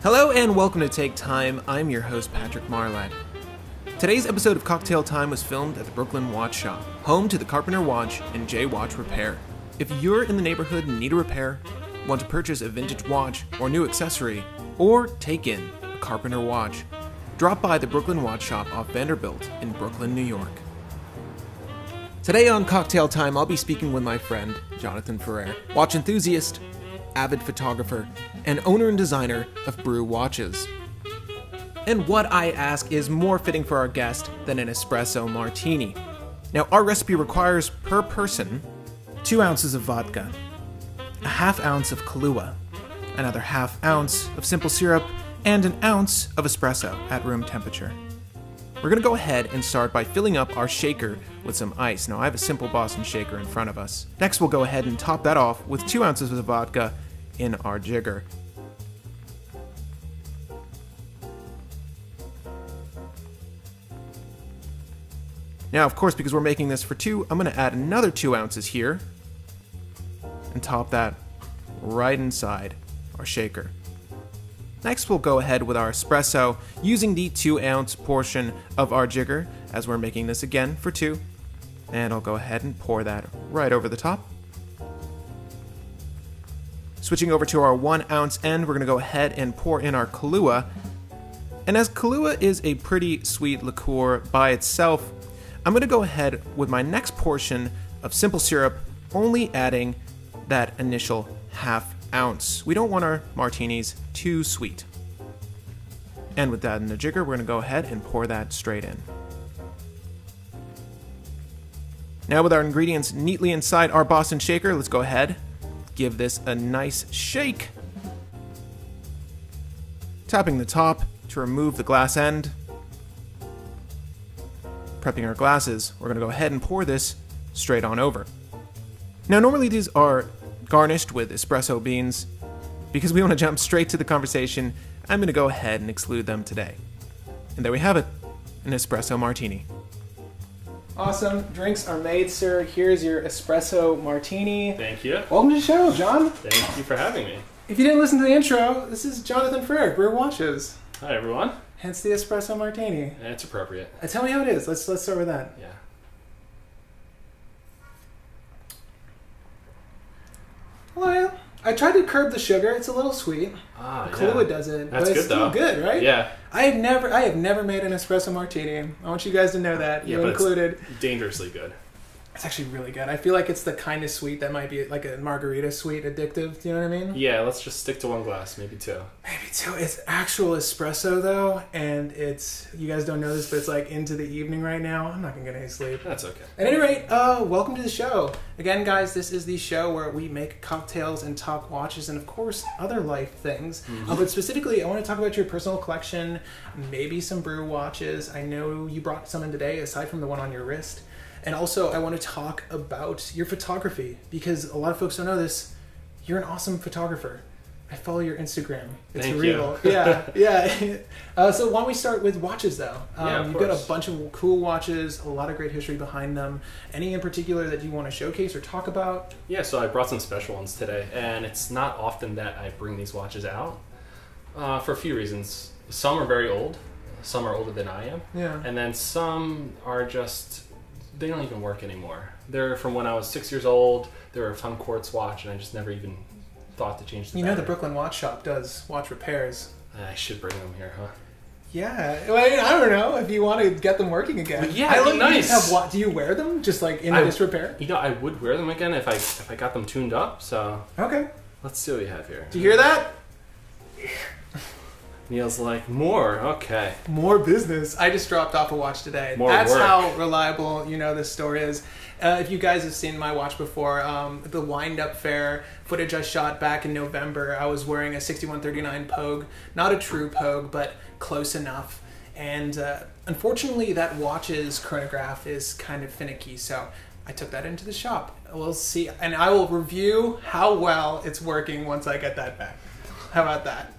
Hello and welcome to Take Time. I'm your host, Patrick Marlad. Today's episode of Cocktail Time was filmed at the Brooklyn Watch Shop, home to the Carpenter Watch and J Watch Repair. If you're in the neighborhood and need a repair, want to purchase a vintage watch or new accessory, or take in a Carpenter watch, drop by the Brooklyn Watch Shop off Vanderbilt in Brooklyn, New York. Today on Cocktail Time, I'll be speaking with my friend, Jonathan Ferrer, watch enthusiast, avid photographer, and owner and designer of Brew watches. And what I ask is more fitting for our guest than an espresso martini. Now, our recipe requires, per person, 2 ounces of vodka, a ½ ounce of Kahlua, another ½ ounce of simple syrup, and an ounce of espresso at room temperature. We're going to go ahead and start by filling up our shaker with some ice. Now, I have a simple Boston shaker in front of us. Next, we'll go ahead and top that off with 2 ounces of vodka in our jigger. Now, of course, because we're making this for 2, I'm going to add another 2 ounces here and top that right inside our shaker. Next, we'll go ahead with our espresso using the 2-ounce portion of our jigger as we're making this again for 2. And I'll go ahead and pour that right over the top. Switching over to our 1-ounce end, we're going to go ahead and pour in our Kahlua. And as Kahlua is a pretty sweet liqueur by itself, I'm going to go ahead with my next portion of simple syrup, only adding that initial ½ ounce. We don't want our martinis too sweet. And with that in the jigger, we're going to go ahead and pour that straight in. Now with our ingredients neatly inside our Boston shaker, let's go ahead, give this a nice shake. Tapping the top to remove the glass end. Prepping our glasses, we're going to go ahead and pour this straight on over. Now normally these are garnished with espresso beans. Because we want to jump straight to the conversation, I'm going to go ahead and exclude them today. And there we have it, an espresso martini. Awesome. Drinks are made, sir. Here's your espresso martini. Thank you. Welcome to the show, John. Thank you for having me. If you didn't listen to the intro, this is Jonathan Ferrer, Brew Watches. Hi, everyone. Hence the espresso martini. It's appropriate. Tell me how it is. Let's start with that. Yeah. Well, I tried to curb the sugar. It's a little sweet. Kahlua does it, That's but it's good, still though. good, right? Yeah. I have never made an espresso martini. I want you guys to know that. Yeah, You but included. It's dangerously good. It's actually really good. I feel like it's the kind of sweet that might be like a margarita sweet addictive. Do you know what I mean? Yeah, let's just stick to 1 glass, maybe 2. Maybe 2. It's actual espresso though, and it's, you guys don't know this, but it's like into the evening right now. I'm not gonna get any sleep. That's okay. At any rate, welcome to the show. Again, guys, this is the show where we make cocktails and talk watches and, of course, other life things. But specifically, I want to talk about your personal collection, maybe some Brew watches. I know you brought some in today, aside from the one on your wrist. And also, I want to talk about your photography, because a lot of folks don't know this. You're an awesome photographer. I follow your Instagram. It's Thank real. you. Yeah. So why don't we start with watches, though? You've got course. a bunch of cool watches, a lot of great history behind them. Any in particular that you want to showcase or talk about? Yeah, so I brought some special ones today, and it's not often that I bring these watches out for a few reasons. Some are very old. Some are older than I am. Yeah. And then some are just, they don't even work anymore. They're from when I was 6 years old. They were a fun quartz watch, and I just never even thought to change the You know battery. the Brooklyn Watch Shop does watch repairs. I should bring them here, huh? Yeah. Well, I don't know if you want to get them working again. Well, yeah, it'd be nice. Do you wear them just like in disrepair? You know, I would wear them again if I got them tuned up. So Okay. let's see what we have here. Do you hear that? Neil's like, more. Okay. More business. I just dropped off a watch today. More That's work. how reliable, this story is. If you guys have seen my watch before, the wind-up fair footage I shot back in November, I was wearing a 6139 Pogue. Not a true Pogue, but close enough. And unfortunately, that watch's chronograph is kind of finicky, so I took that into the shop. We'll see, and I will review how well it's working once I get that back. How about that?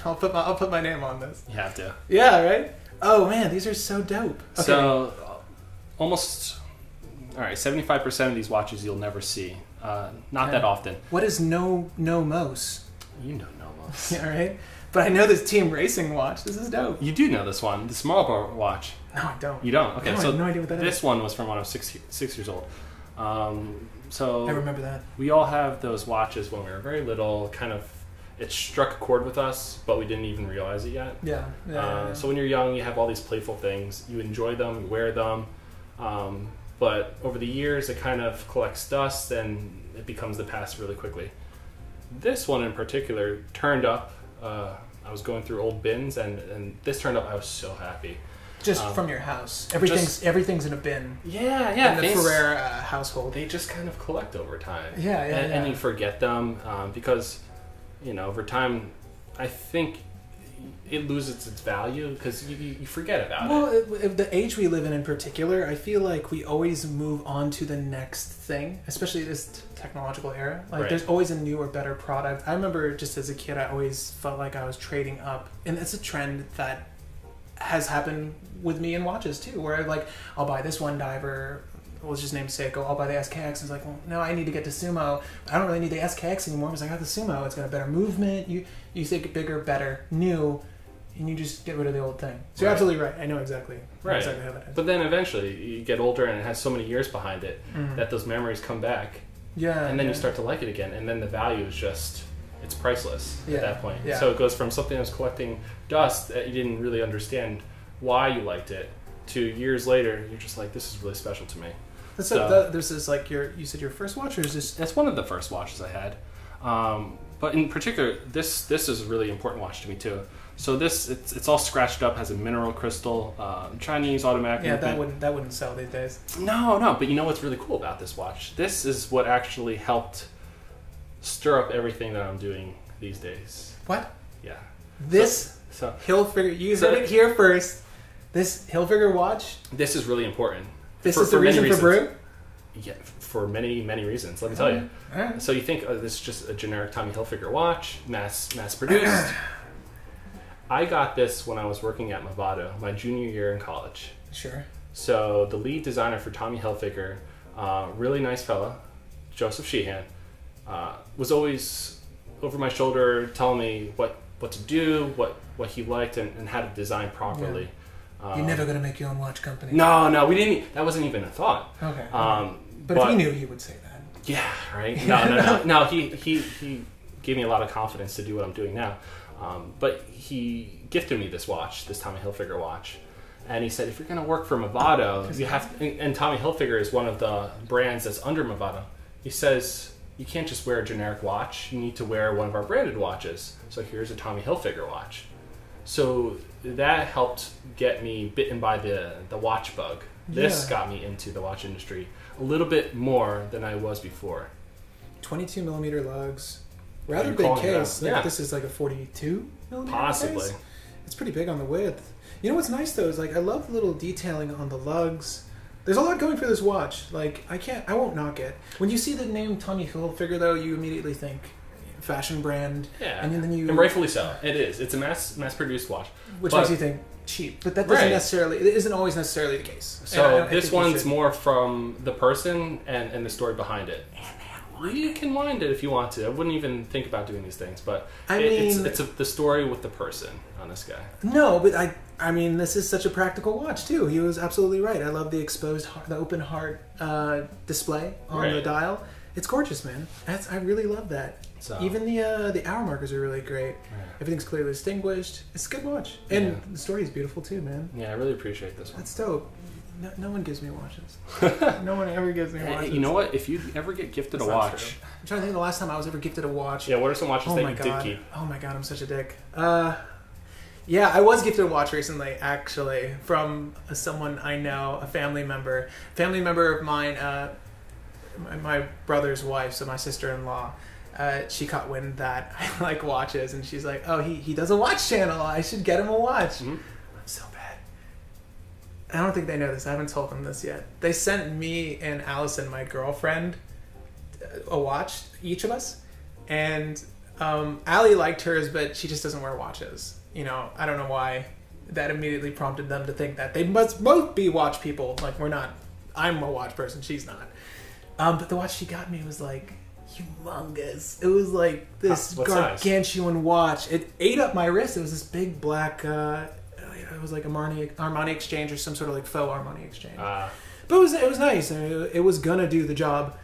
I'll put my name on this. You have to. Yeah, right? Oh man, these are so dope. Okay. So almost All right, 75% of these watches you'll never see. Not that often. What is no Mos? You know Nomos. Yeah, all right. But I know this Team Racing watch. This is dope. You do know this one, the Marlboro watch. No, I don't. You don't? Okay, no, so I have no idea what that is. This one was from when I was six years old. So I remember that. We all have those watches when we were very little. It struck a chord with us, but we didn't even realize it yet. Yeah. So when you're young, you have all these playful things. You enjoy them, you wear them. But over the years, it kind of collects dust and it becomes the past really quickly. This one in particular turned up. I was going through old bins, and this turned up. I was so happy. Just from your house. Everything's in a bin. Yeah. In the Ferrer household. They just kind of collect over time. Yeah. And you forget them because, over time, I think it loses its value because you forget about it. Well, the age we live in particular, I feel like we always move on to the next thing, especially this technological era. Like, There's always a new or better product. I remember just as a kid, I always felt like I was trading up. And it's a trend that has happened with me in watches, too, where, I'll buy this one diver, let's just name Seiko, I'll buy the SKX, and it's like, well, no, I need to get the Sumo. I don't really need the SKX anymore because I got the Sumo. It's got a better movement. You think bigger, better, new, and you just get rid of the old thing. So you're absolutely right. I know exactly how that is. But then eventually you get older and it has so many years behind it that those memories come back. Yeah. And then you start to like it again, and then the value is just, it's priceless at that point. Yeah. So it goes from something that was collecting dust that you didn't really understand why you liked it to years later, you're just like, this is really special to me. This is like you said your first watch, or is this? That's one of the first watches I had. But in particular, this is a really important watch to me too. So it's all scratched up, has a mineral crystal, Chinese automatic. Yeah, that wouldn't sell these days. No. But you know what's really cool about this watch? This is what actually helped stir up everything that I'm doing these days. What? Yeah. So Hilfiger. You heard it here first. This Hilfiger watch. This is really important. This is the reason for Brew? Yeah, for many, many reasons. Let me tell you. Right. So you think this is just a generic Tommy Hilfiger watch, mass produced. I got this when I was working at Movado, my junior year in college. Sure. So the lead designer for Tommy Hilfiger, really nice fella, Joseph Sheehan, was always over my shoulder telling me what to do, what he liked, and how to design properly. Yeah. You're never going to make your own watch company. No, we didn't. That wasn't even a thought. Okay. But if he knew, he would say that. Yeah, right. No. He gave me a lot of confidence to do what I'm doing now. But he gifted me this watch, this Tommy Hilfiger watch, and he said, if you're going to work for Movado, you have to, and Tommy Hilfiger is one of the brands that's under Movado. He says, you can't just wear a generic watch. You need to wear one of our branded watches. So here's a Tommy Hilfiger watch. So that helped get me bitten by the watch bug. This got me into the watch industry a little bit more than I was before. 22 millimeter lugs. Rather big case. This is like a 42 millimeter possibly. Case. It's pretty big on the width. You know what's nice though is I love the little detailing on the lugs. There's a lot going for this watch. I won't knock it. When you see the name Tommy Hilfiger though, you immediately think fashion brand. Yeah. And rightfully so. It is. It's a mass produced watch. Which makes you think cheap. But that doesn't necessarily, it isn't always necessarily the case. So this one's more from the person and the story behind it. You can wind it if you want to. I wouldn't even think about doing these things, but it's the story with the person on this guy. No, but I mean, this is such a practical watch too. He was absolutely right. I love the the open heart display on the dial. It's gorgeous, man. I really love that. So, even the hour markers are really great. Right. Everything's clearly distinguished. It's a good watch, and the story is beautiful too, man. Yeah, I really appreciate this one. That's dope. No one gives me watches. No one ever gives me watches. You know what? If you ever get gifted a watch, I'm trying to think the last time I was ever gifted a watch. Yeah, what are some watches that you did keep? Oh my god, I'm such a dick. Yeah, I was gifted a watch recently, actually, from someone I know, a family member of mine, my brother's wife, so my sister-in-law. She caught wind that I like watches, and she's like, "Oh, he does a watch channel. I should get him a watch." Mm-hmm. I'm so bad. I don't think they know this. I haven't told them this yet. They sent me and Allison, my girlfriend, a watch, each of us, and Allie liked hers, but she just doesn't wear watches. I don't know why. That immediately prompted them to think that they must both be watch people. Like, we're not I'm a watch person. She's not. But the watch she got me was like humongous. It was like this gargantuan watch. It ate up my wrist. It was this big black. It was like Armani Exchange or some sort of like faux Armani Exchange. But it was nice. I mean, it was gonna do the job.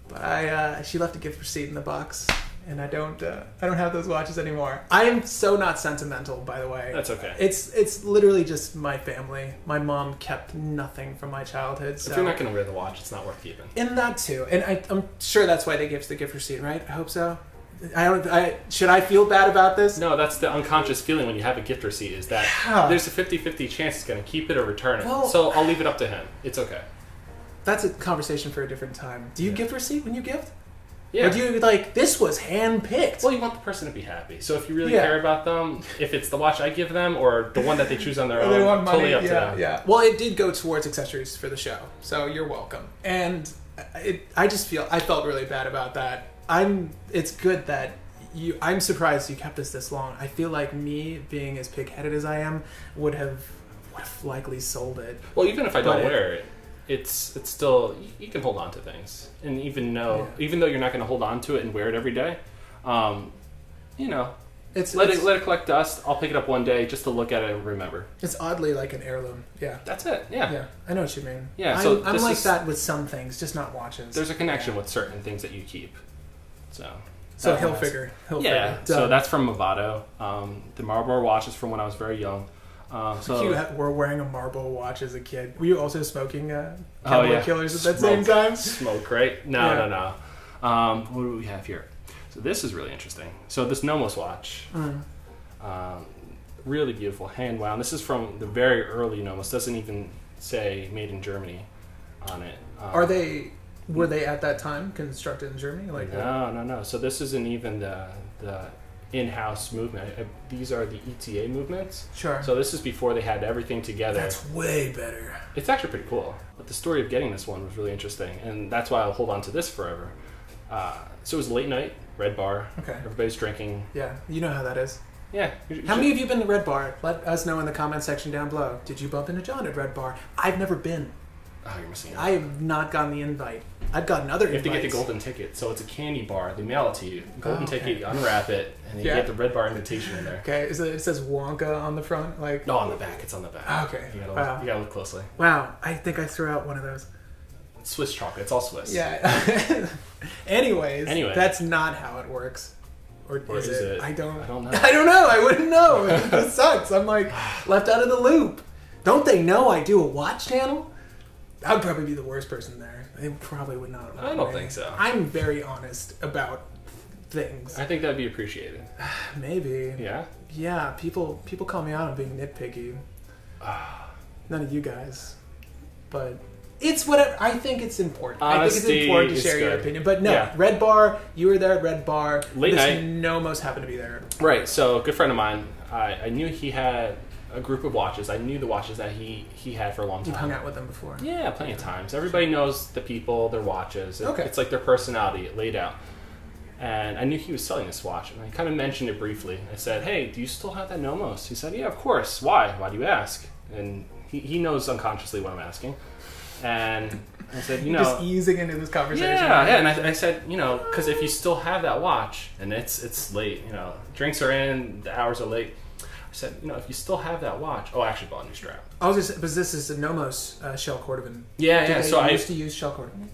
But she left a gift receipt in the box. And I don't have those watches anymore. I am so not sentimental, by the way. That's okay. It's literally just my family. My mom kept nothing from my childhood. So. If you're not going to wear the watch, it's not worth keeping. And that too. And I'm sure that's why they gave us the gift receipt, right? I hope so. Should I feel bad about this? No, that's the unconscious feeling when you have a gift receipt is that there's a 50-50 chance he's going to keep it or return it. Well, so I'll leave it up to him. It's okay. That's a conversation for a different time. Do you gift receipt when you gift? Yeah. Or do you like, this was hand-picked? Well, you want the person to be happy. So if you really care about them, if it's the watch I give them or the one that they choose on their own, totally up to them. Yeah. Well, it did go towards accessories for the show, so you're welcome. And I felt really bad about that. It's good that I'm surprised you kept this long. I feel like me being as pig-headed as I am would have likely sold it. Well, even if I don't wear it, it's still, you can hold on to things, and even though you're not going to hold on to it and wear it every day, let it collect dust. I'll pick it up one day just to look at it and remember. It's oddly like an heirloom. Yeah, that's it. Yeah, I know what you mean. Yeah, so I'm like that with some things, just not watches. There's a connection with certain things that you keep. So he'll figure. So that's from Movado. The Marlboro watch is from when I was very young. So you were wearing a Marlboro watch as a kid. Were you also smoking Cowboy Killers at that same time? Smoke, right? No. What do we have here? So this is really interesting. So this Nomos watch, really beautiful, hand wound. This is from the very early Nomos. Doesn't even say made in Germany on it. Were they at that time constructed in Germany? No. So this isn't even the in-house movement. These are the ETA movements. Sure. So this is before they had everything together. That's way better. It's actually pretty cool. But the story of getting this one was really interesting, and that's why I'll hold on to this forever. So it was late night, Red Bar. Okay. Everybody's drinking. Yeah, you know how that is. Yeah. How many of you been to Red Bar? Let us know in the comment section down below. Did you bump into John at Red Bar? I've never been. Oh, you're missing out. I have not gotten the invite. I've gotten other invites. You have to get the golden ticket. So it's a candy bar. They mail it to you. Golden ticket, you unwrap it, and you get the Red Bar invitation in there. Okay, it says Wonka on the front? No, on the back. It's on the back. Okay. You gotta look closely. Wow, I think I threw out one of those. It's Swiss chocolate. It's all Swiss. Yeah. Anyway, that's not how it works. Or is it? I don't know. I don't know. I wouldn't know. This sucks. I'm like left out of the loop. Don't they know I do a watch channel? I would probably be the worst person there. They probably would not. I don't think so. I'm very honest about things. I think that'd be appreciated. Maybe. Yeah? Yeah, people call me out on being nitpicky. None of you guys. But it's whatever. I think it's important. Honesty, I think it's important to share your opinion. But no, Red Bar, you were there at Red Bar. Late night. Nomos happened to be there. Right, so a good friend of mine, I knew he had a group of watches. I knew the watches that he had for a long time. You've hung out with them before? Yeah, plenty of times. Everybody knows the people, their watches. It's like their personality laid out. And I knew he was selling this watch, and I kind of mentioned it briefly. I said, hey, do you still have that Nomos? He said, yeah, of course. Why? Why do you ask? And he knows unconsciously what I'm asking. And I said, just easing into this conversation. Yeah, and I said, because if you still have that watch, and it's late, drinks are in, the hours are late, I said, if you still have that watch... Oh, I actually bought a new strap. I was just... But this is a Nomos Shell Cordovan. Yeah. So I used to use Shell Cordovan.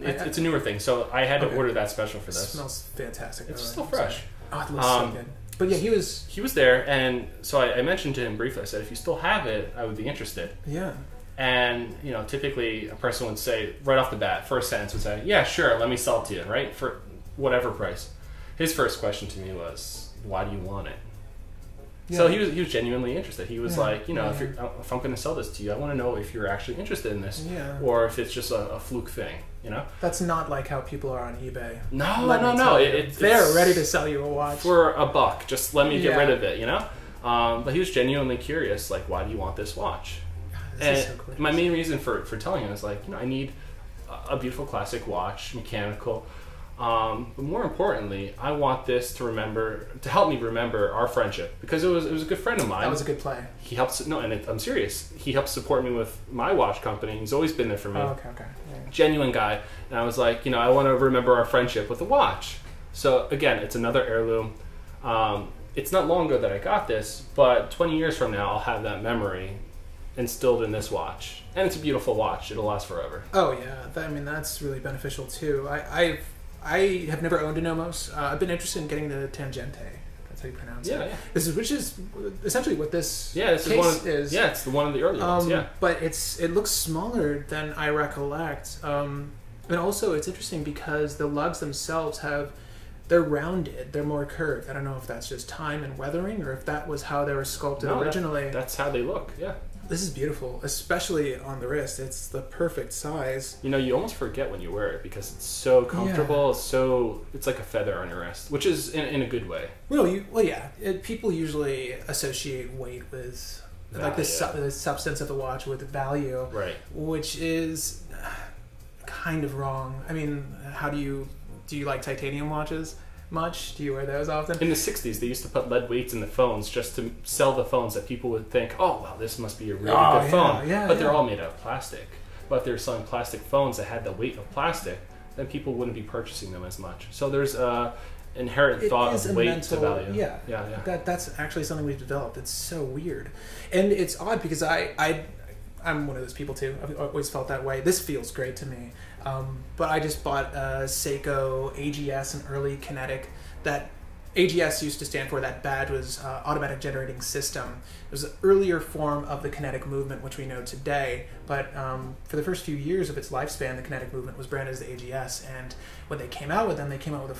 It's a newer thing, so I had to order that special for this. It smells fantastic. It's still fresh. Oh, it looks so good. But yeah, he was there, and so I mentioned to him briefly. I said, if you still have it, I would be interested. Yeah. And, typically a person would say, right off the bat, first sentence would say, yeah, sure, let me sell it to you, right? For whatever price. His first question to me was, why do you want it? Yeah. So he was genuinely interested. He was like, if I'm going to sell this to you, I want to know if you're actually interested in this, or if it's just a fluke thing, That's not like how people are on eBay. No. They're ready to sell you a watch for $1. Just let me get rid of it, But he was genuinely curious, like, why do you want this watch? And my main reason for telling him is like, I need a beautiful classic watch, mechanical. But more importantly, I want this to help me remember our friendship, because it was a good friend of mine. That was a good play. He helps. No, and I'm serious. He helps support me with my watch company. He's always been there for me. Oh, okay. Yeah. Genuine guy. And I was like, I want to remember our friendship with a watch. So again, it's another heirloom. It's not long ago that I got this, but 20 years from now, I'll have that memory instilled in this watch. And it's a beautiful watch. It'll last forever. Oh yeah, that's really beneficial too. I have never owned a Nomos. I've been interested in getting the Tangente. That's how you pronounce it. Yeah. Which is essentially what this case is. Yeah, it's one of the early ones. Yeah, but it looks smaller than I recollect. And also it's interesting because the lugs themselves they're rounded. They're more curved. I don't know if that's just time and weathering, or if that was how they were sculpted originally. That's how they look. Yeah. This is beautiful, especially on the wrist. It's the perfect size. You almost forget when you wear it because it's so comfortable. Yeah. It's like a feather on your wrist, which is in a good way. People usually associate weight with the substance of the watch with value, right? Which is kind of wrong. I mean, do you like titanium watches much? Do you wear those often? In the 60s, they used to put lead weights in the phones just to sell the phones that people would think, oh, wow, this must be a really good phone. But they're all made out of plastic. But if they're selling plastic phones that had the weight of plastic, then people wouldn't be purchasing them as much. So there's an inherent thought of weight to value. Yeah. That's actually something we've developed. It's so weird. And it's odd because I'm one of those people too. I've always felt that way. This feels great to me. But I just bought a Seiko AGS, an early kinetic. That AGS used to stand for, that badge was Automatic Generating System. It was an earlier form of the kinetic movement, which we know today. But for the first few years of its lifespan, the kinetic movement was branded as the AGS. And when they came out with them, they came out with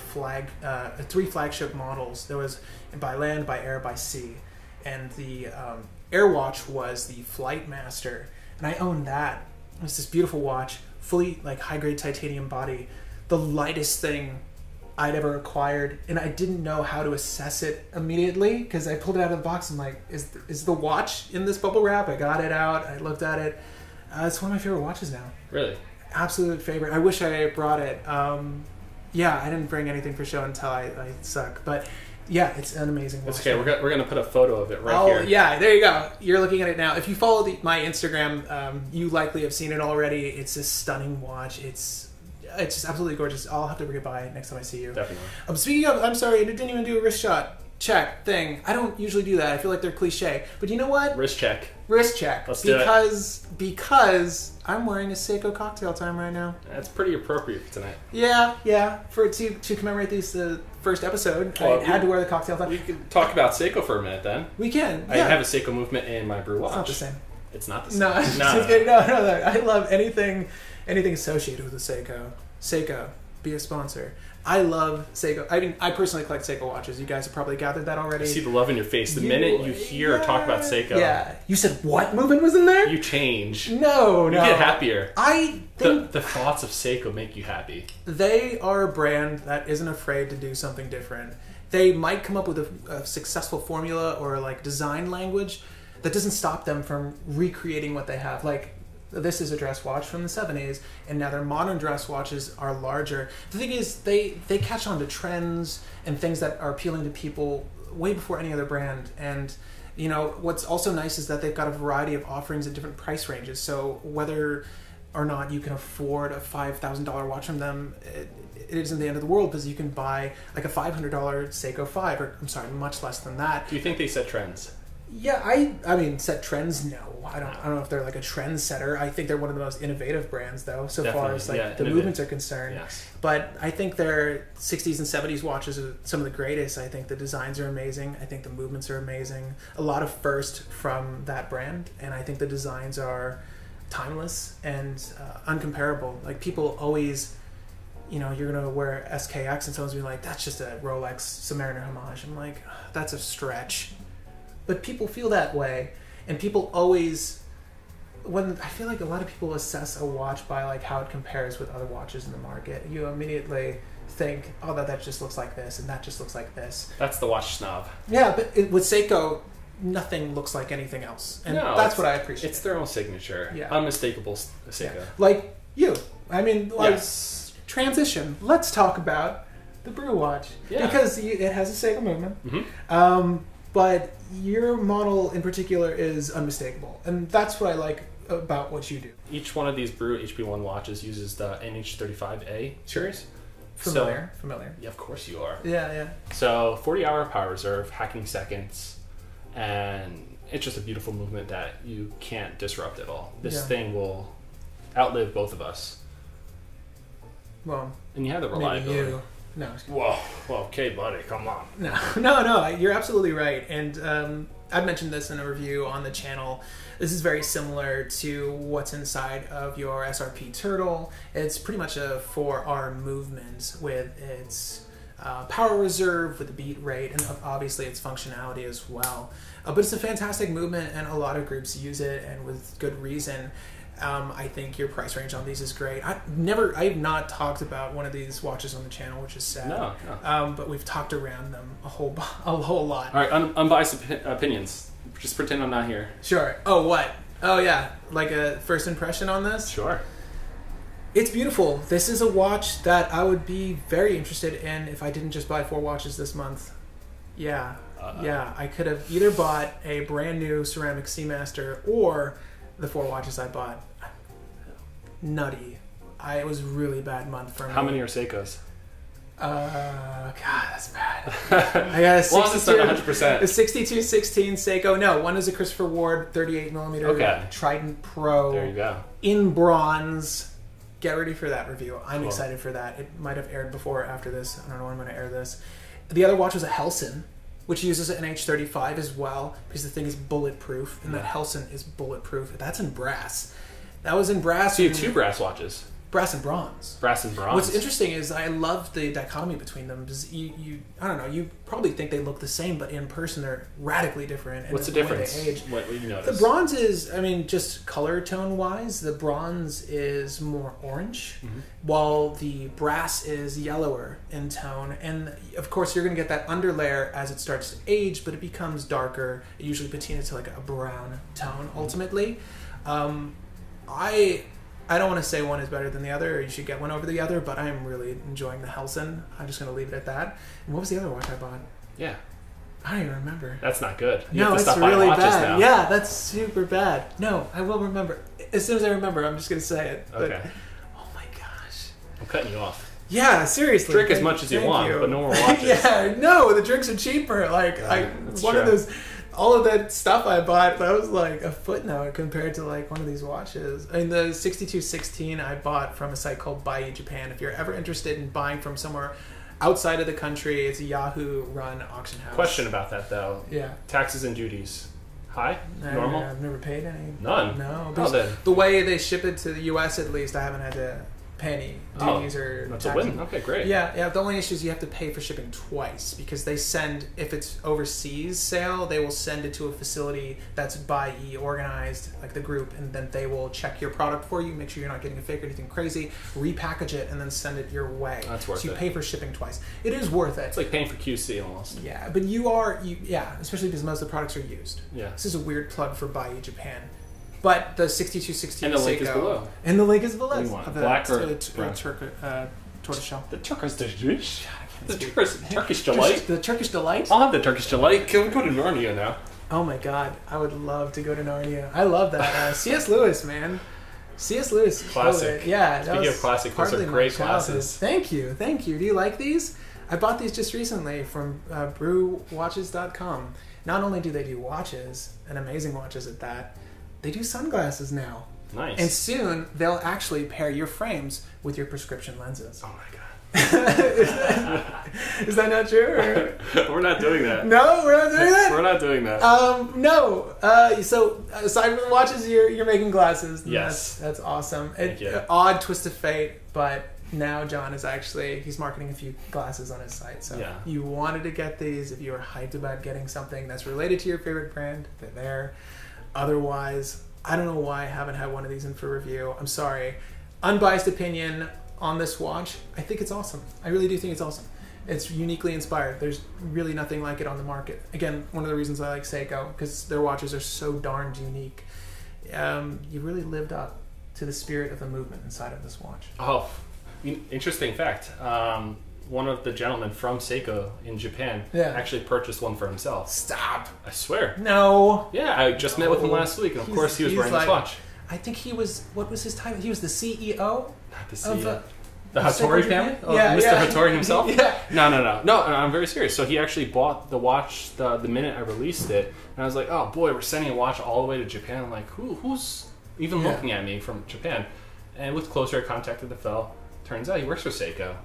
three flagship models. There was by land, by air, by sea. And the Airwatch was the Flight Master. And I owned that. It was this beautiful watch, fully high-grade titanium body, the lightest thing I'd ever acquired, and I didn't know how to assess it immediately because I pulled it out of the box. I'm like, is the watch in this bubble wrap? I got it out. I looked at it. It's one of my favorite watches now. Really? Absolute favorite. I wish I brought it. I didn't bring anything for show until I suck, but. Yeah, it's an amazing watch. It's okay. We're going to put a photo of it here. Oh, yeah, there you go. You're looking at it now. If you follow my Instagram, you likely have seen it already. It's a stunning watch. It's just absolutely gorgeous. I'll have to bring it by next time I see you. Definitely. Speaking of, I'm sorry, I didn't even do a wrist shot check thing. I don't usually do that. I feel like they're cliche. But you know what? Wrist check. Wrist check. Let's do it. Because I'm wearing a Seiko Cocktail Time right now. That's pretty appropriate for tonight. Yeah. To commemorate the first episode, I had to wear the Cocktail Time. We can talk about Seiko for a minute then. We can. I have a Seiko movement in my Brew watch. It's not the same. It's not the same. No. I love anything associated with the Seiko. Seiko, be a sponsor. I love Seiko. I mean, I personally collect Seiko watches. You guys have probably gathered that already. I see the love in your face. The minute you hear or talk about Seiko. Yeah. You said what movement was in there? You change. No. You get happier. I think the thoughts of Seiko make you happy. They are a brand that isn't afraid to do something different. They might come up with a successful formula or design language that doesn't stop them from recreating what they have. This is a dress watch from the 70s, and now their modern dress watches are larger. The thing is, they catch on to trends and things that are appealing to people way before any other brand. And, what's also nice is that they've got a variety of offerings at different price ranges. So whether or not you can afford a $5,000 watch from them, it isn't the end of the world because you can buy a $500 Seiko 5, or I'm sorry, much less than that. Do you think they set trends? Yeah, I mean, set trends, no. I don't know if they're a trendsetter. I think they're one of the most innovative brands, though, so far as the movements are concerned. Yes. But I think their 60s and 70s watches are some of the greatest. I think the designs are amazing. I think the movements are amazing. A lot of first from that brand, and I think the designs are timeless and uncomparable. People always, you're going to wear SKX and someone's going to be like, that's just a Rolex Submariner homage. I'm like, that's a stretch. But people feel that way, and people always, I feel like a lot of people assess a watch by how it compares with other watches in the market. You immediately think, oh, that just looks like this, and that just looks like this. That's the watch snob. Yeah, but with Seiko, nothing looks like anything else, and that's what I appreciate. It's their own signature. Yeah. Unmistakable Seiko. Yeah. Like you. I mean, yes. transition. Let's talk about the Brew watch. Yeah. Because it has a Seiko movement. But your model in particular is unmistakable. And that's what I like about what you do. Each one of these Brew HP1 watches uses the NH35A series. Familiar. Yeah, of course you are. Yeah. So 40-hour power reserve, hacking seconds, and it's just a beautiful movement that you can't disrupt at all. This thing will outlive both of us. Well, and you have the reliability. Maybe you. No. Whoa, okay, buddy, come on. No, you're absolutely right. And I've mentioned this in a review on the channel. This is very similar to what's inside of your SRP Turtle. It's pretty much a 4R movement with its power reserve, with the beat rate, and obviously its functionality as well. But it's a fantastic movement, and a lot of groups use it, and with good reason. I think your price range on these is great. I have not talked about one of these watches on the channel, which is sad. No. But we've talked around them a whole lot. All right, unbiased opinions. Just pretend I'm not here. Sure. Oh, what? Oh, yeah. Like a first impression on this? Sure. It's beautiful. This is a watch that I would be very interested in if I didn't just buy 4 watches this month. Yeah. Yeah. I could have either bought a brand new ceramic Seamaster or the 4 watches I bought. Nutty. It was a really bad month for me. How many are Seikos? God, that's bad. I got a 6216 Seiko. No, one is a Christopher Ward 38mm Trident Pro. There you go. In bronze. Get ready for that review. I'm excited for that. It might have aired before or after this. I don't know when I'm going to air this. The other watch was a Helson, which uses an NH35 as well, because the thing is bulletproof, and that Helson is bulletproof. That's in brass. That was in brass. So you have 2 brass watches. Brass and bronze. Brass and bronze. What's interesting is I love the dichotomy between them. Because I don't know, you probably think they look the same, but in person they're radically different. What's the difference? What do you notice? The bronze is, just color tone wise, the bronze is more orange, while the brass is yellower in tone. And of course, you're going to get that underlayer as it starts to age, but it becomes darker. It usually patina to like a brown tone ultimately. I don't want to say one is better than the other, or you should get one over the other, but I am really enjoying the Helson. I'm just going to leave it at that. And what was the other watch I bought? Yeah. I don't even remember. That's not good. No, that's really bad. Now. Yeah, that's super bad. No, I will remember. As soon as I remember, I'm just going to say it. Okay. But, oh my gosh. I'm cutting you off. Yeah, seriously. Drink as much as you want, but no more watches. Yeah, no, the drinks are cheaper. Like, one of those... All of that stuff I bought, that was like a footnote compared to like one of these watches. I mean, the 6216 I bought from a site called Buy Japan. If you're ever interested in buying from somewhere outside of the country, it's a Yahoo-run auction house. Question about that though. Yeah. Taxes and duties. High? Normal? I've never paid any. None? No. Then. The way they ship it to the U.S. at least, I haven't had to pay any duties or that's taxes. a win. Okay, great. Yeah. The only issue is you have to pay for shipping twice because they send, if it's overseas sale, they will send it to a facility that's by organized, like the group, and then they will check your product for you, make sure you're not getting a fake or anything crazy, repackage it, and then send it your way. That's worth it. So you pay for shipping twice. It is worth it. It's like paying for QC almost. Yeah, but especially because most of the products are used. Yeah. This is a weird plug for Buy Japan. But the 6216 and the link Seiko, is below. And the link is below. Black or tortoiseshell. The Turkish dish. The Turkish delight. The Turkish delight. I'll have the Turkish delight. Can we go to Narnia now? Oh my god, I would love to go to Narnia. I love that. C.S. Lewis, man. C.S. Lewis. Classic. Yeah. Speaking of classic, those are great glasses. Thank you. Do you like these? I bought these just recently from brewwatches.com. Not only do they do watches, and amazing watches at that, they do sunglasses now. Nice. And soon, they'll actually pair your frames with your prescription lenses. Oh my god. Is that not true? Or? We're not doing that. No, we're not doing that? We're not doing that. No. So, aside from the watches, you're making glasses. Yes. That's awesome. Thank you. Odd twist of fate, but now John is he's marketing a few glasses on his site. So you wanted to get these. If you are hyped about getting something that's related to your favorite brand, they're there. Otherwise, I don't know why I haven't had one of these in for review. I'm sorry. Unbiased opinion on this watch. I think it's awesome. I really do think it's awesome. It's uniquely inspired. There's really nothing like it on the market. Again, one of the reasons I like Seiko, because their watches are so darned unique. You really lived up to the spirit of the movement inside of this watch. Oh, Interesting fact. One of the gentlemen from Seiko in Japan actually purchased one for himself. Stop. I swear. No. Yeah, I just met with him last week, and of course he was wearing this watch. I think he was, what was his title? He was the CEO? Not the CEO. The Hattori family? Oh, yeah, Mr. Hattori himself? Yeah. No, I'm very serious. So he actually bought the watch the minute I released it, and I was like, oh boy, we're sending a watch all the way to Japan. I'm like, who's even looking at me from Japan? And I looked closer, I contacted the fellow. Turns out he works for Seiko.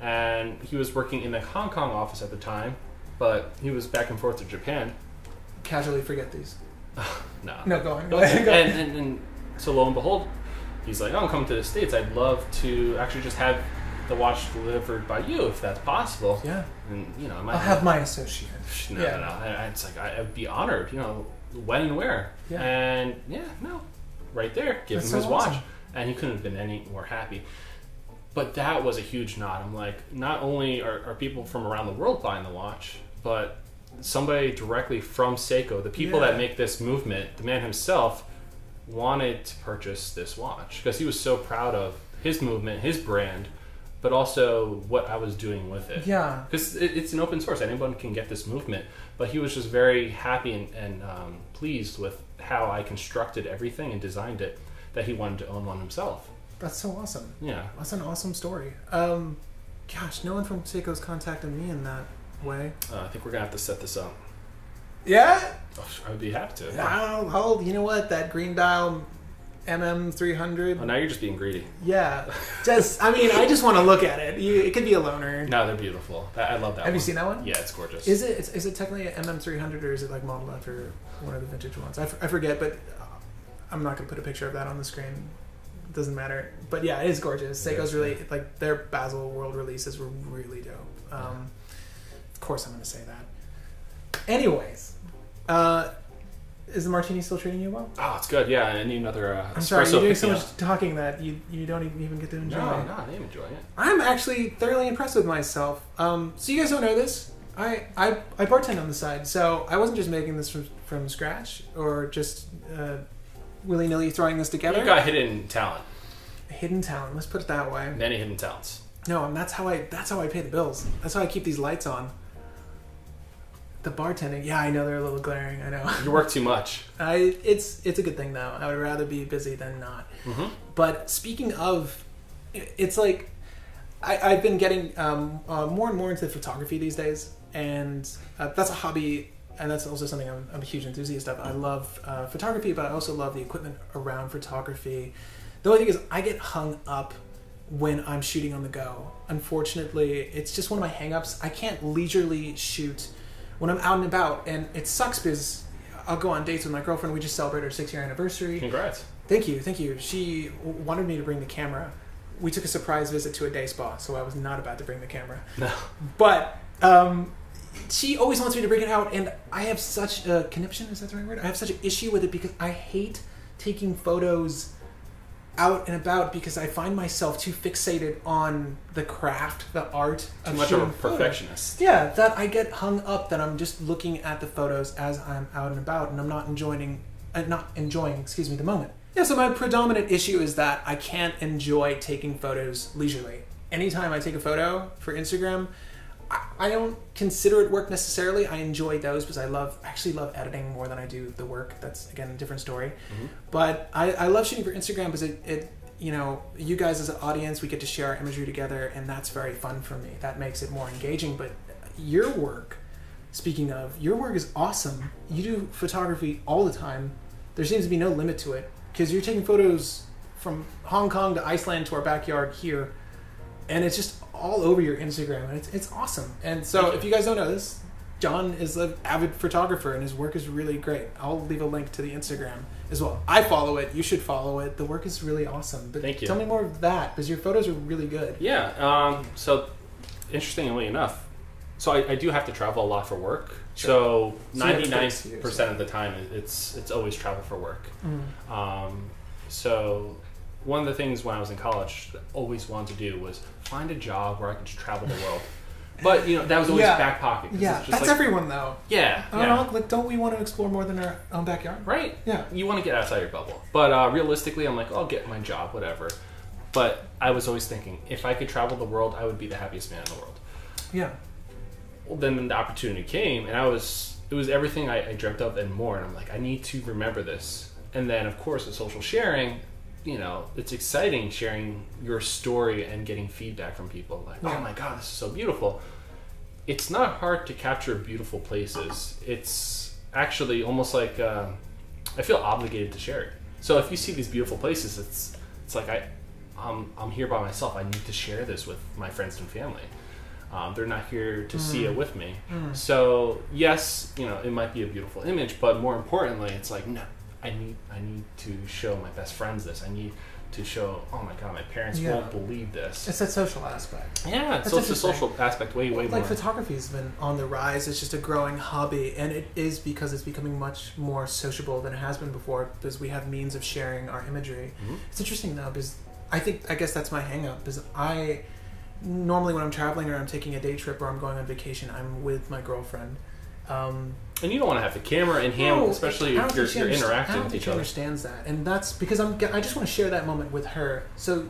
And he was working in the Hong Kong office at the time, but he was back and forth to Japan. Casually forget these. No. No, go on. And so lo and behold, he's like, oh, I'm coming to the States. I'd love to actually just have the watch delivered by you if that's possible. Yeah. And, you know, I'll have my associate. No. It's like, I'd be honored, you know, when and where. Yeah. And, right there, give him his watch. And he couldn't have been any more happy. But that was a huge nod. I'm like, not only are people from around the world buying the watch, but somebody directly from Seiko, the people that make this movement, the man himself, wanted to purchase this watch because he was so proud of his movement, his brand, but also what I was doing with it. Yeah. Because it's an open source. Anyone can get this movement. But he was just very happy and pleased with how I constructed everything and designed it, that he wanted to own one himself. That's so awesome. Yeah. That's an awesome story. Gosh, no one from Seiko's contacted me in that way. I think we're going to have to set this up. Yeah? Oh, I would be happy to. I'll you know what? That green dial MM300. Oh, now you're just being greedy. Yeah. I just want to look at it. It could be a loaner. No, they're beautiful. I love that one. Have you seen that one? Yeah, it's gorgeous. Is it technically an MM300 or is it like modeled after one of the vintage ones? I forget, but I'm not going to put a picture of that on the screen. It doesn't matter. But yeah, it is gorgeous. Seiko's really, like, their Basel World releases were really dope. Of course I'm going to say that. Anyways, is the Martini still treating you well? Oh, it's good. Yeah, I need another I'm sorry, espresso you're doing so pick-me-up. much talking that you don't even get to enjoy it. No, I am enjoying it. I'm actually thoroughly impressed with myself. So you guys don't know this. I bartend on the side, so I wasn't just making this from scratch or just willy-nilly throwing this together. You got hidden talent. Hidden talent. Let's put it that way. Many hidden talents. No, and that's how I pay the bills. That's how I keep these lights on. The bartending, yeah, I know they're a little glaring. I know. You work too much. It's a good thing though. I would rather be busy than not. Mm-hmm. But speaking of, it's like I've been getting more and more into photography these days, and that's a hobby, and that's also something I'm a huge enthusiast of. I love photography, but I also love the equipment around photography. The only thing is, I get hung up when I'm shooting on the go. Unfortunately, it's just one of my hang-ups. I can't leisurely shoot when I'm out and about, and it sucks because I'll go on dates with my girlfriend. We just celebrated our 6-year anniversary. Congrats. Thank you. She wanted me to bring the camera. We took a surprise visit to a day spa, so I was not about to bring the camera. No. But she always wants me to bring it out, and I have such a conniption, is that the right word? I have such an issue with it because I hate taking photos out and about because I find myself too fixated on the craft, the art of too much of a photos. perfectionist. Yeah, that I get hung up that I'm just looking at the photos as I'm out and about, and I'm not enjoying the moment. Yeah, so my predominant issue is that I can't enjoy taking photos leisurely. Anytime I take a photo for Instagram, I don't consider it work necessarily. I enjoy those because I actually love editing more than I do the work. That's, again, a different story. Mm-hmm. But I love shooting for Instagram because it you guys as an audience, we get to share our imagery together, and that's very fun for me. That makes it more engaging. But your work, speaking of, your work is awesome. You do photography all the time. There seems to be no limit to it because you're taking photos from Hong Kong to Iceland to our backyard here, and it's just all over your Instagram, and it's awesome. And so if you guys don't know this, John is an avid photographer, and his work is really great. I'll leave a link to the Instagram as well. I follow it. You should follow it. The work is really awesome. But thank you. Tell me more of that, because your photos are really good. Yeah. So, interestingly enough, so I do have to travel a lot for work. Sure. So 99% of the time, it's always travel for work. Mm. So one of the things when I was in college that I always wanted to do was find a job where I could just travel the world. But, that was always back pocket. Yeah, just that's everyone, though. Yeah. Don't we want to explore more than our own backyard? Right. Yeah. You want to get outside your bubble. But realistically, I'm like, I'll get my job, whatever. But I was always thinking, if I could travel the world, I would be the happiest man in the world. Yeah. Well, then the opportunity came, and it was everything I dreamt of and more. And I'm like, I need to remember this. And then, of course, with social sharing, you know, it's exciting sharing your story and getting feedback from people. Like, oh my God, this is so beautiful. It's not hard to capture beautiful places. It's actually almost like I feel obligated to share it. So if you see these beautiful places, it's like I'm here by myself. I need to share this with my friends and family. They're not here to see it with me. So yes, you know, it might be a beautiful image, but more importantly, it's like, no, I need to show my best friends this. I need to show, oh my God, my parents won't believe this. It's that social aspect. Yeah, so it's the social aspect way more. Like photography's been on the rise. It's just a growing hobby, and it is because it's becoming much more sociable than it has been before, because we have means of sharing our imagery. It's interesting though, because I guess that's my hang up, because I normally when I'm traveling or I'm taking a day trip or I'm going on vacation, I'm with my girlfriend. And you don't want to have the camera in hand, especially if you're interacting with each other. She understands that, and that's because I just want to share that moment with her. So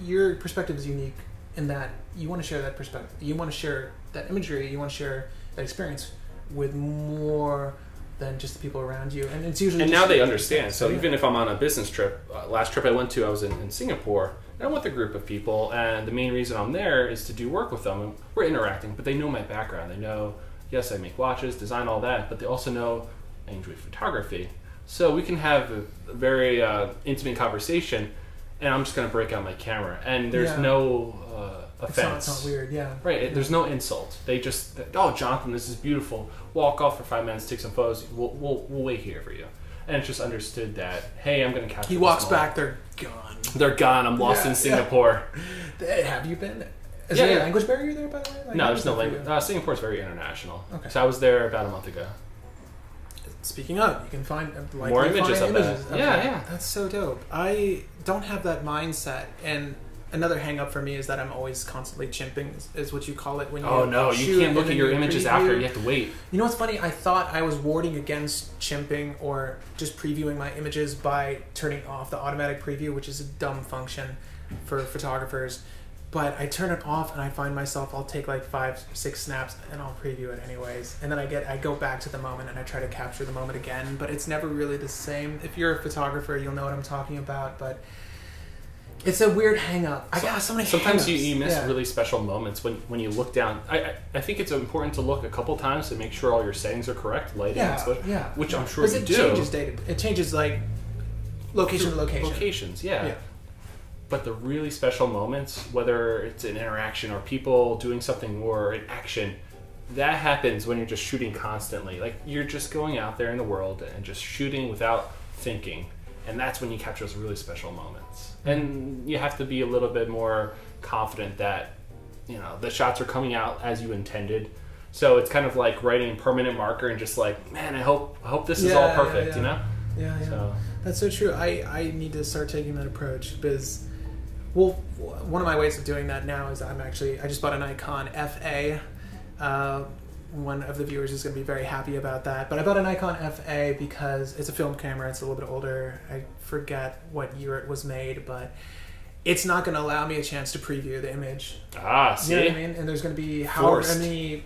your perspective is unique in that you want to share that perspective. You want to share that imagery. You want to share that experience with more than just the people around you. And it's usually now they understand. So even if I'm on a business trip, last trip I went to, I was in Singapore. And I'm with a group of people, and the main reason I'm there is to do work with them. And we're interacting, but they know my background. They know. Yes, I make watches, design all that, but they also know I enjoy photography. So we can have a very intimate conversation, and I'm just going to break out my camera. And there's no offense. It's not weird, yeah. Right, there's no insult. They just, oh, Jonathan, this is beautiful. Walk off for 5 minutes, take some photos. We'll wait here for you. And it's just understood that, hey, I'm going to capture He walks back, they're gone. They're gone. I'm lost in Singapore. Have you been? Is there a language barrier there, by the way? Like, no, there's no language. Singapore is very international. Okay. So I was there about a month ago. Speaking of, you can find more images of that. Okay. Yeah. That's so dope. I don't have that mindset, and another hang up for me is that I'm always constantly chimping, is what you call it when you you can't look at your images after. You have to wait. You know what's funny? I thought I was warding against chimping or just previewing my images by turning off the automatic preview, which is a dumb function for photographers. But I turn it off, and I find myself, I'll take like 5-6 snaps, and I'll preview it anyways. And then I go back to the moment, and I try to capture the moment again. But it's never really the same. If you're a photographer, you'll know what I'm talking about. But it's a weird hang-up. I got so many Sometimes you miss really special moments when you look down. I think it's important to look a couple times to make sure all your settings are correct, lighting, which I'm sure you do. It changes like location to location. Locations, yeah. But the really special moments, whether it's an interaction or people doing something or an action, that happens when you're just shooting constantly. Like, you're just going out there in the world and just shooting without thinking. And that's when you capture those really special moments. And you have to be a little bit more confident that, you know, the shots are coming out as you intended. So it's kind of like writing a permanent marker and just like, man, I hope this is all perfect, you know? Yeah. So. That's so true. I need to start taking that approach because... Well, one of my ways of doing that now is I just bought a Nikon FA. One of the viewers is going to be very happy about that. But I bought a Nikon FA because it's a film camera. It's a little bit older. I forget what year it was made, but it's not going to allow me a chance to preview the image. See? You know what I mean? And there's going to be however many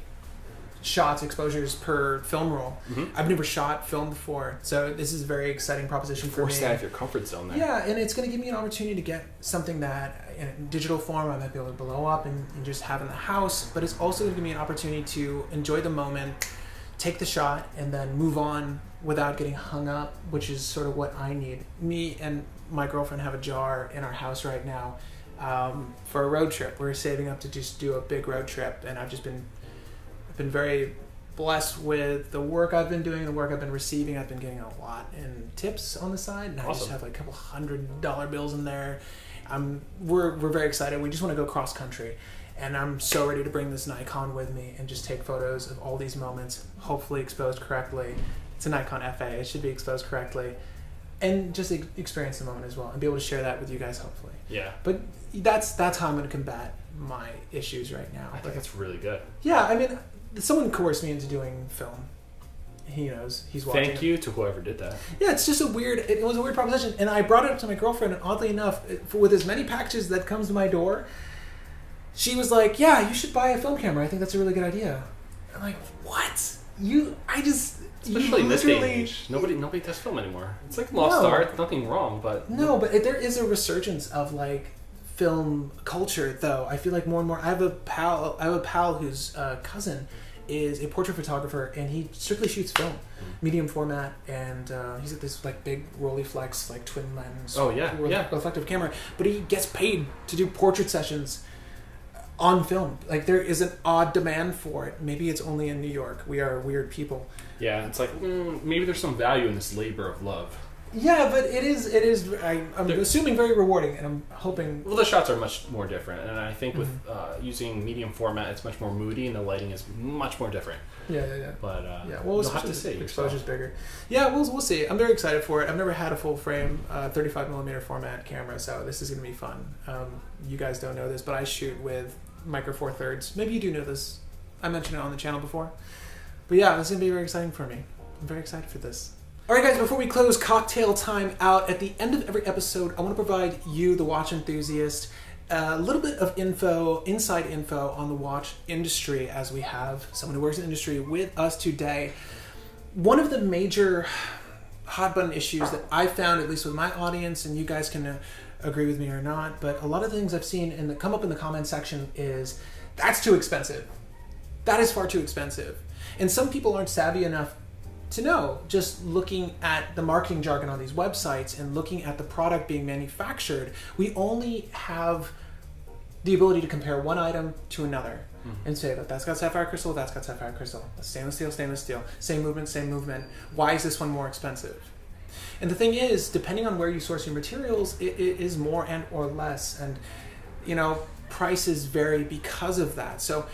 shots, exposures per film roll. I've never shot film before, so this is a very exciting proposition for me. Force that out of your comfort zone there. Yeah, and it's going to give me an opportunity to get something that in digital form I might be able to blow up and just have in the house, but it's also going to give me an opportunity to enjoy the moment, take the shot, and then move on without getting hung up, which is sort of what I need. Me and my girlfriend have a jar in our house right now for a road trip. We're saving up to just do a big road trip, and I've been very blessed with the work I've been doing, the work I've been receiving. I've been getting a lot in tips on the side, and I just have like a couple $100 bills in there. We're very excited. We just want to go cross country, and I'm so ready to bring this Nikon with me and just take photos of all these moments, hopefully exposed correctly. It's a Nikon FA. It should be exposed correctly, and just experience the moment as well, and be able to share that with you guys, hopefully. Yeah. But that's how I'm going to combat my issues right now. I think that's really good. Yeah, I mean, someone coerced me into doing film, he knows. He's watching. Thank you to whoever did that. Yeah, it's just it was a weird proposition. And I brought it up to my girlfriend, and oddly enough, with as many packages that comes to my door, she was like, yeah, you should buy a film camera. I think that's a really good idea. I'm like, what? Especially in this day and age. Nobody does film anymore. It's like lost art, nothing wrong, but... No, but there is a resurgence of, like, film culture, though. I feel like more and more... I have a pal whose cousin is a portrait photographer, and he strictly shoots film, medium format, and he's at this, like, big Rolleiflex, like, twin lens reflective camera, but he gets paid to do portrait sessions on film. Like, there is an odd demand for it. Maybe it's only in New York. We are weird people. Yeah, it's like, maybe there's some value in this labor of love. Yeah, but it is I'm assuming very rewarding, and I'm hoping... Well, the shots are much more different, and I think with using medium format, it's much more moody, and the lighting is much more different. Yeah. But well, you'll have to see. Exposure's bigger. Yeah, we'll see. I'm very excited for it. I've never had a full frame 35mm format camera, so this is going to be fun. You guys don't know this, but I shoot with Micro Four Thirds. Maybe you do know this. I mentioned it on the channel before. But yeah, this is going to be very exciting for me. I'm very excited for this. Alright guys, before we close cocktail time out, at the end of every episode, I want to provide you, the watch enthusiast, a little bit of inside info on the watch industry, as we have someone who works in the industry with us today. One of the major hot button issues that I found, at least with my audience, and you guys can agree with me or not, but a lot of things I've seen come up in the comment section is, that's too expensive. That is far too expensive. And some people aren't savvy enough to know, just looking at the marketing jargon on these websites and looking at the product being manufactured, we only have the ability to compare one item to another and say that that's got sapphire crystal, that's got sapphire crystal, stainless steel, same movement. Why is this one more expensive? And the thing is, depending on where you source your materials, it is more and or less, and prices vary because of that. So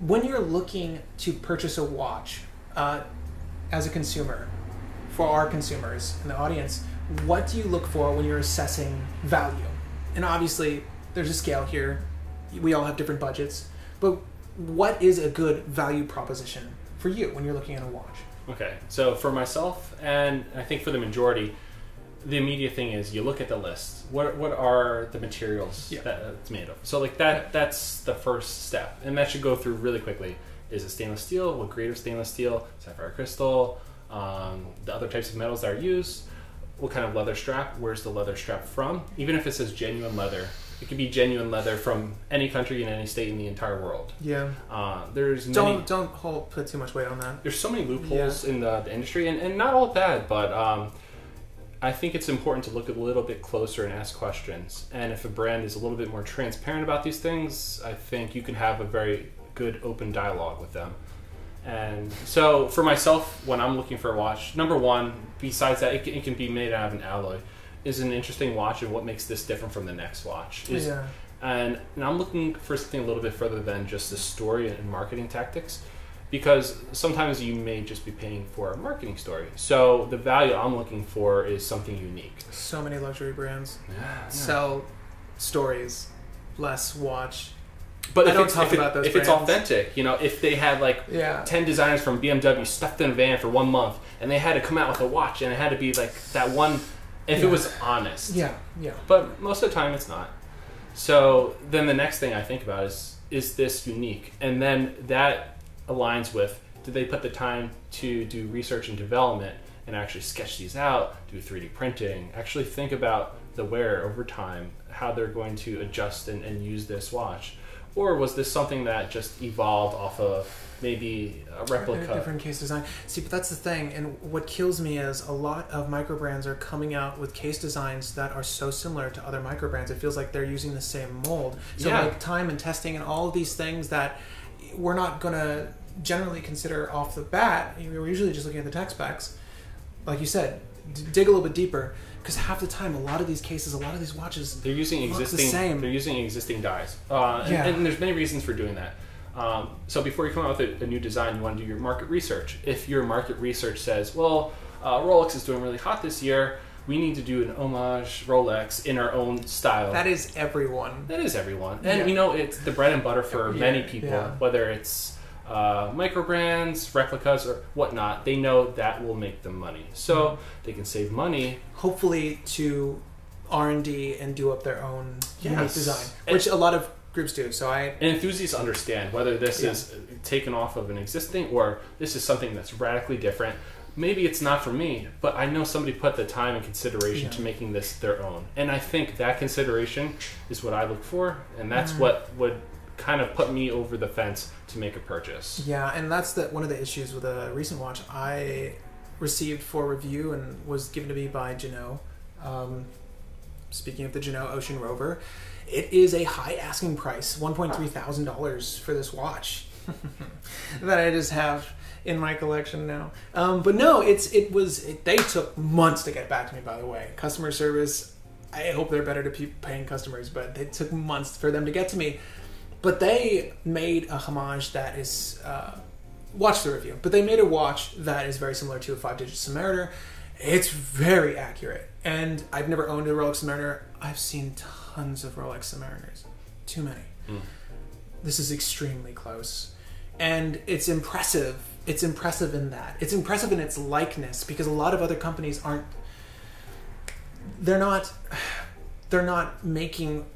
when you're looking to purchase a watch, as a consumer, for our consumers in the audience, what do you look for when you're assessing value? And obviously, there's a scale here. We all have different budgets. But what is a good value proposition for you when you're looking at a watch? Okay, so for myself, and I think for the majority, the immediate thing is you look at the list. What are the materials that it's made of? So like that's the first step, and that should go through really quickly. Is it stainless steel? What grade of stainless steel? Sapphire crystal? The other types of metals that are used? What kind of leather strap? Where's the leather strap from? Even if it says genuine leather, it could be genuine leather from any country in any state in the entire world. Yeah. There's don't put too much weight on that. There's so many loopholes in the industry, and not all bad, but I think it's important to look a little bit closer and ask questions. And if a brand is a little bit more transparent about these things, I think you can have a very good open dialogue with them. And so for myself, when I'm looking for a watch, number one, besides that it can be made out of an alloy, is an interesting watch, and what makes this different from the next watch is, and I'm looking for something a little bit further than just the story and marketing tactics, because sometimes you may just be paying for a marketing story. So the value I'm looking for is something unique. So many luxury brands sell stories, less watch. But if it's authentic, if they had 10 designers from BMW stuffed in a van for 1 month, and they had to come out with a watch, and it had to be like that one, if it was honest. Yeah. But most of the time it's not. So then the next thing I think about is this unique? And then that aligns with, did they put the time to do research and development and actually sketch these out, do 3D printing, actually think about the wear over time, how they're going to adjust and use this watch? Or was this something that just evolved off of maybe a replica? Different case design. See, but that's the thing. And what kills me is a lot of micro brands are coming out with case designs that are so similar to other micro brands. It feels like they're using the same mold. So like time and testing and all of these things that we're not going to generally consider off the bat. We're usually just looking at the tech specs. Like you said, dig a little bit deeper. Because half the time, a lot of these cases, a lot of these watches, they're using existing dyes, and there's many reasons for doing that. So before you come out with a new design, you want to do your market research. If your market research says, well, Rolex is doing really hot this year, we need to do an homage Rolex in our own style. That is everyone. And it's the bread and butter for many people, whether it's micro brands, replicas, or whatnot, they know that will make them money. So they can save money. Hopefully to R&D and do up their own unique design, which a lot of groups do. And enthusiasts understand whether this is taken off of an existing or this is something that's radically different. Maybe it's not for me, but I know somebody put the time and consideration to making this their own. And I think that consideration is what I look for, and that's what would kind of put me over the fence to make a purchase. Yeah, and that's one of the issues with a recent watch I received for review and was given to me by Janot. Speaking of the Janot Ocean Rover, it is a high asking price, $1,300 for this watch that I just have in my collection now. But no, they took months to get back to me, by the way. Customer service, I hope they're better to paying customers, but it took months for them to get to me. But they made a homage that is, watch the review, but they made a watch that is very similar to a 5-digit Submariner. It's very accurate. And I've never owned a Rolex Submariner. I've seen tons of Rolex Submariners. Too many. This is extremely close. And it's impressive. It's impressive in that. It's impressive in its likeness, because a lot of other companies they're not making,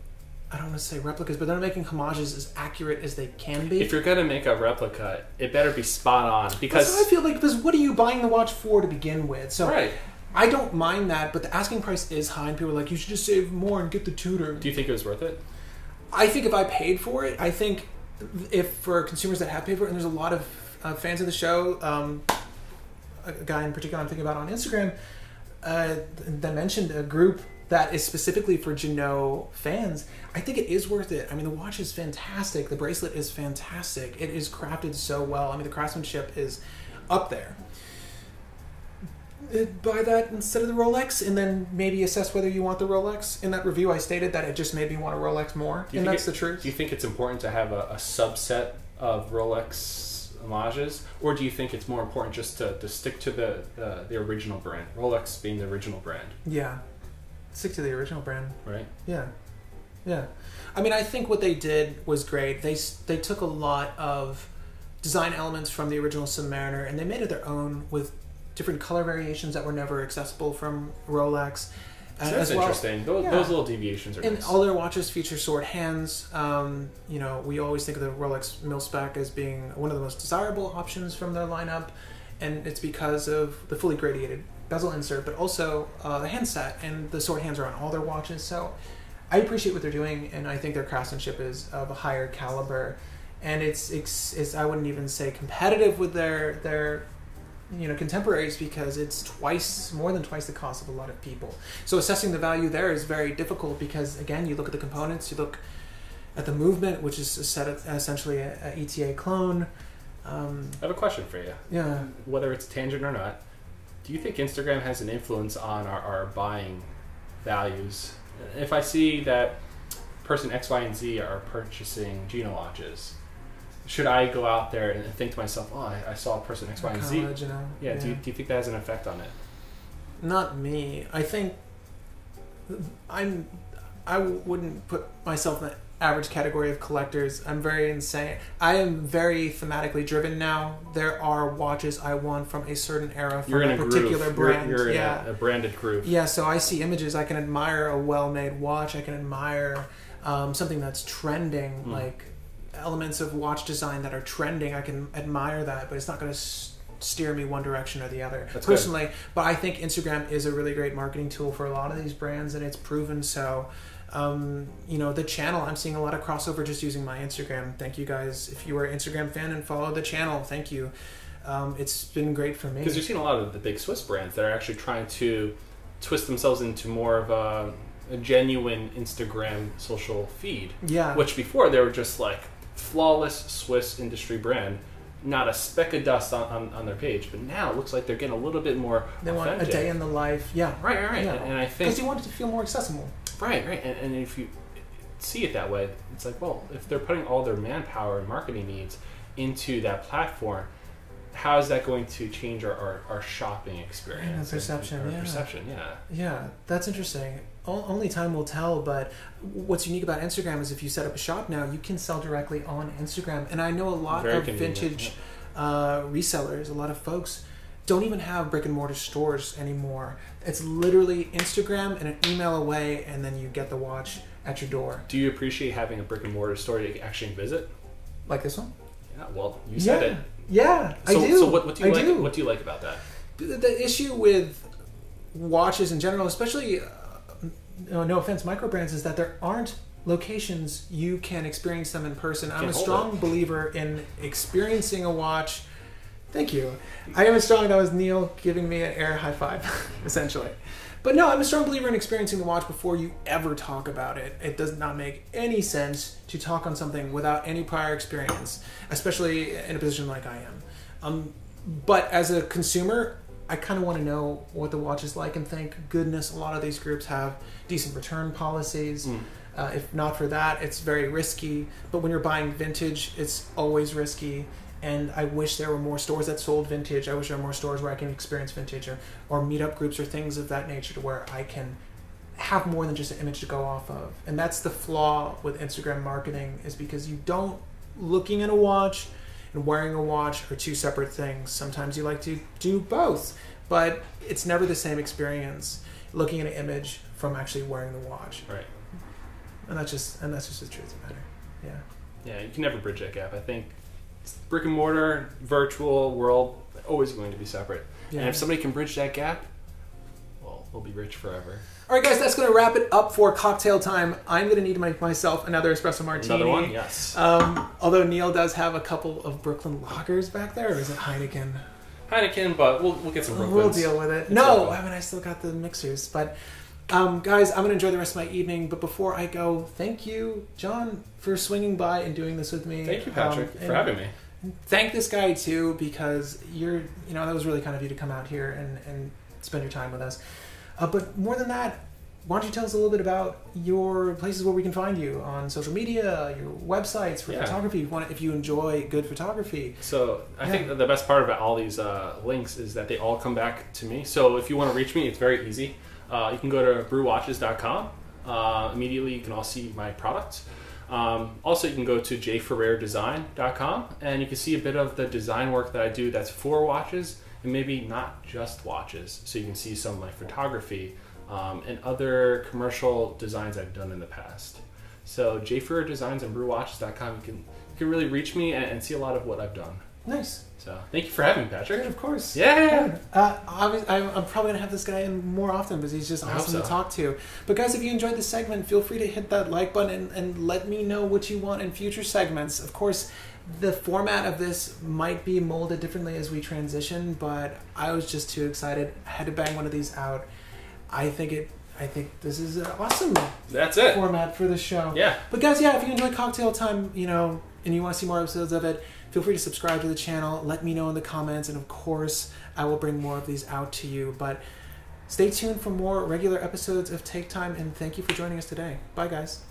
I don't want to say replicas, but they're making homages as accurate as they can be. If you're going to make a replica, it better be spot on. Because that's what I feel like, because what are you buying the watch for to begin with? So right. I don't mind that, but the asking price is high, and people are like, you should just save more and get the Tudor. Do you think it was worth it? I think if I paid for it, I think if for consumers that have paid for it, and there's a lot of fans of the show, a guy in particular I'm thinking about on Instagram, that mentioned a group that is specifically for Janot fans. I think it is worth it. I mean, the watch is fantastic. The bracelet is fantastic. It is crafted so well. I mean, the craftsmanship is up there. Buy that instead of the Rolex, and then maybe assess whether you want the Rolex. In that review, I stated that it just made me want a Rolex more, and that's the truth. Do you think it's important to have a subset of Rolex homages, or do you think it's more important just to stick to the original brand, Rolex being the original brand? Yeah, stick to the original brand. Right. Yeah. I mean, I think what they did was great. They took a lot of design elements from the original Submariner, and they made it their own with different color variations that were never accessible from Rolex. So that's interesting. Those little deviations are nice. And all their watches feature sword hands. We always think of the Rolex Mil-Spec as being one of the most desirable options from their lineup, and it's because of the fully gradiated bezel insert, but also the handset, and the sword hands are on all their watches. So I appreciate what they're doing, and I think their craftsmanship is of a higher caliber, and it's I wouldn't even say competitive with their contemporaries, because it's more than twice the cost of a lot of people. So assessing the value there is very difficult, because again, you look at the components, you look at the movement, which is essentially a ETA clone. I have a question for you. Yeah. Whether it's tangent or not, do you think Instagram has an influence on our buying values? If I see that person X, Y, and Z are purchasing Gino watches, should I go out there and think to myself, oh, I saw a person X, Y, and Z? Yeah. Do you think that has an effect on it? Not me. I think I wouldn't put myself in the average category of collectors. I'm very insane. I am very thematically driven now. There are watches I want from a certain era, from a particular brand. You're in a branded groove. Yeah, so I see images. I can admire a well-made watch. I can admire something that's trending, like elements of watch design that are trending. I can admire that, but it's not going to steer me one direction or the other. That's personally good. But I think Instagram is a really great marketing tool for a lot of these brands, and it's proven so. The channel, I'm seeing a lot of crossover just using my Instagram. Thank you guys. If you are an Instagram fan and follow the channel, thank you. It's been great for me. Because you've seen a lot of the big Swiss brands that are actually trying to twist themselves into more of a genuine Instagram social feed. Yeah. Which before they were just like flawless Swiss industry brand, not a speck of dust on their page. But now it looks like they're getting a little bit more They authentic. want a day in the life. Yeah. Right. Yeah. And I think because you want it to feel more accessible. Right. And if you see it that way, it's like, well, if they're putting all their manpower and marketing needs into that platform, how is that going to change our shopping experience? And perception, perception, Yeah, that's interesting. only time will tell, but what's unique about Instagram is if you set up a shop now, you can sell directly on Instagram. And I know a lot of vintage resellers, a lot of folks don't even have brick and mortar stores anymore. It's literally Instagram and an email away, and then you get the watch at your door. Do you appreciate having a brick and mortar store to actually visit? Like this one? Yeah, well, you said it. Yeah, I do. So what do you like? What do you like about that? The issue with watches in general, especially, no offense, micro brands, is that there aren't locations you can experience them in person. I'm a strong believer in experiencing a watch. Thank you. I am a strong, that was Neil giving me an air high five, essentially. But no, I'm a strong believer in experiencing the watch before you ever talk about it. It does not make any sense to talk on something without any prior experience, especially in a position like I am. But as a consumer, I kind of want to know what the watch is like, and thank goodness a lot of these groups have decent return policies. If not for that, it's very risky. But when you're buying vintage, it's always risky. And I wish there were more stores that sold vintage. I wish there were more stores where I can experience vintage, or meetup groups or things of that nature, to where I can have more than just an image to go off of. And that's the flaw with Instagram marketing, is because you don't, looking at a watch and wearing a watch are two separate things. Sometimes you like to do both, but it's never the same experience looking at an image from actually wearing the watch. Right. And that's just the truth of the matter. Yeah. Yeah, you can never bridge that gap. I think brick and mortar, virtual world, always going to be separate. Yeah. And if somebody can bridge that gap, well, we'll be rich forever. All right, guys, that's going to wrap it up for cocktail time. I'm going to need myself another espresso martini. Another one, yes. Although Neil does have a couple of Brooklyn lagers back there, or is it Heineken? Heineken, but we'll get some Brooklyns. We'll deal with it. No, I mean, I still got the mixers. But, guys, I'm going to enjoy the rest of my evening. But before I go, thank you, John, for swinging by and doing this with me. Thank you, Patrick, for having me. Thank this guy, too, because that was really kind of you to come out here and spend your time with us. But more than that, why don't you tell us a little bit about your places where we can find you on social media, your websites for photography, if you enjoy good photography. So I think the best part about all these links is that they all come back to me. So if you want to reach me, it's very easy. You can go to brewwatches.com. Immediately you can all see my products. Also, you can go to jferrerdesign.com, and you can see a bit of the design work that I do that's for watches, and maybe not just watches. So you can see some of my photography and other commercial designs I've done in the past. So jferrerdesigns and brewwatches.com, you can really reach me and see a lot of what I've done. Nice. So thank you for having me, Patrick. Good, of course. Yeah. Obviously, I'm probably gonna have this guy in more often because he's just awesome to talk to. But guys, if you enjoyed this segment, feel free to hit that like button and let me know what you want in future segments. Of course, the format of this might be molded differently as we transition, but I was just too excited. I had to bang one of these out. I think this is an awesome format for the show. Yeah. But guys, if you enjoy Cocktail Time, and you want to see more episodes of it, feel free to subscribe to the channel. Let me know in the comments, and of course, I will bring more of these out to you. But stay tuned for more regular episodes of Take Time, and thank you for joining us today. Bye, guys.